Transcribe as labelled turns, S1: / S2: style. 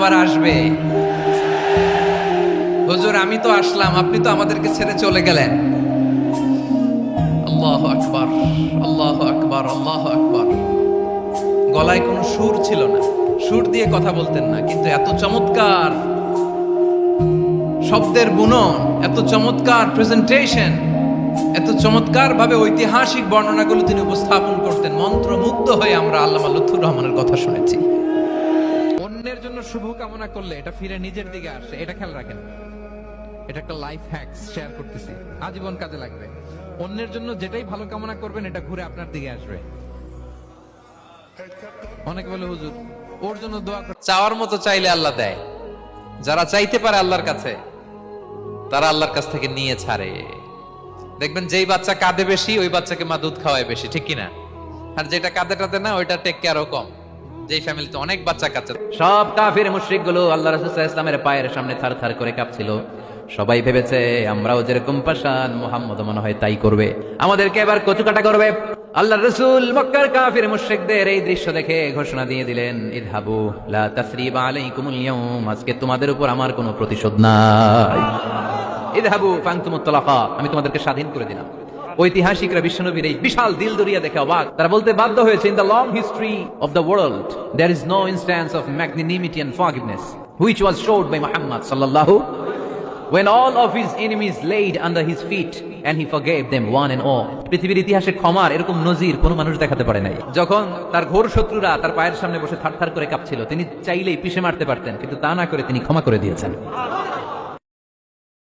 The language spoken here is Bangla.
S1: আবার আসবে। হুজুর আমি তো আসলাম, আপনি তো আমাদেরকে ছেড়ে চলে গেলেন। আল্লাহু আকবার, আল্লাহু আকবার, আল্লাহু আকবার। গলায় কোনো সুর ছিল না, সুর দিয়ে কথা বলতেন না, কিন্তু এত চমৎকার শব্দের বুনন, এত চমৎকার প্রেজেন্টেশন, এত চমৎকার ভাবে ঐতিহাসিক বর্ণনাগুলো তিনি উপস্থাপন করতেন। মন্ত্রমুগ্ধ হয়ে আমরা আল্লামা লুৎফুর রহমানের কথা শুনেছি। অন্যের জন্য শুভ কামনা করলে এটা ফিরে নিজের দিকে আসে, এটা খেয়াল রাখেন। এটা একটা লাইফ হ্যাকস শেয়ার করতেছি, আজীবন কাজে লাগবে। অন্যের জন্য যেটাই ভালো কামনা করবেন এটা ঘুরে আপনার দিকে আসবে। অনেকে বলে হুজুর ওর জন্য দোয়া করে, চাওয়ার মতো চাইলে আল্লাহ দেয়। যারা চাইতে পারে আল্লাহর কাছে, তারা আল্লাহর কাছ থেকে নিয়ে ছাড়ে। দেখবেন যেই বাচ্চা কাঁদে বেশি, ওই বাচ্চাকে মা দুধ খাওয়ায় বেশি, ঠিক কিনা? আর যেটা কাঁদে টাতে না, ওইটা টেক কেয়ারও কম। যেই ফ্যামিলিতে অনেক বাচ্চা কাচ্চা, সব কাফির মুশরিক গুলো আল্লাহ রাসূল সাল্লাল্লাহু আলাইহি ওয়াসাল্লামের পায়ের সামনে থার করে কাঁপছিল। সবাই ভেবেছে আমরাও যেরকম পাশান, মুহাম্মদ মনে হয় তাই করবে, আমাদেরকে এবার কচুকাটা করবে। আল্লাহ রাসূল মক্কার কাফির মুশরিকদের এই দৃশ্য দেখে ঘোষণা দিয়ে দিলেন, ইযহাবু লা তাসরিবা আলাইকুমুল ইয়াউম, আজকে তোমাদের উপর আমার কোনো প্রতিশোধ নাই। ইযহাবু ফানতুমুত তালাকা, আমি তোমাদেরকে স্বাধীন করে দিলাম। ঐতিহাসিকরা বিশ্বনবীর এই বিশাল দিল দরিয়া দেখে অবাক। তারা বলতে বাধ্য হয়েছে, in the long history of the world there is no instance of magnanimity and forgiveness which was showed by Muhammad সাল্লাল্লাহু, when all of his enemies laid under his feet and he forgave them one and all. পৃথিবীর ইতিহাসে ক্ষমার এরকম নজির কোনো মানুষ দেখাতে পারে নাই। যখন তার ঘোর শত্রুরা তার পায়ের সামনে বসে থার করে কাঁপছিল, তিনি চাইলেই পিষে মারতে পারতেন, কিন্তু তা না করে তিনি ক্ষমা করে দিয়েছেন।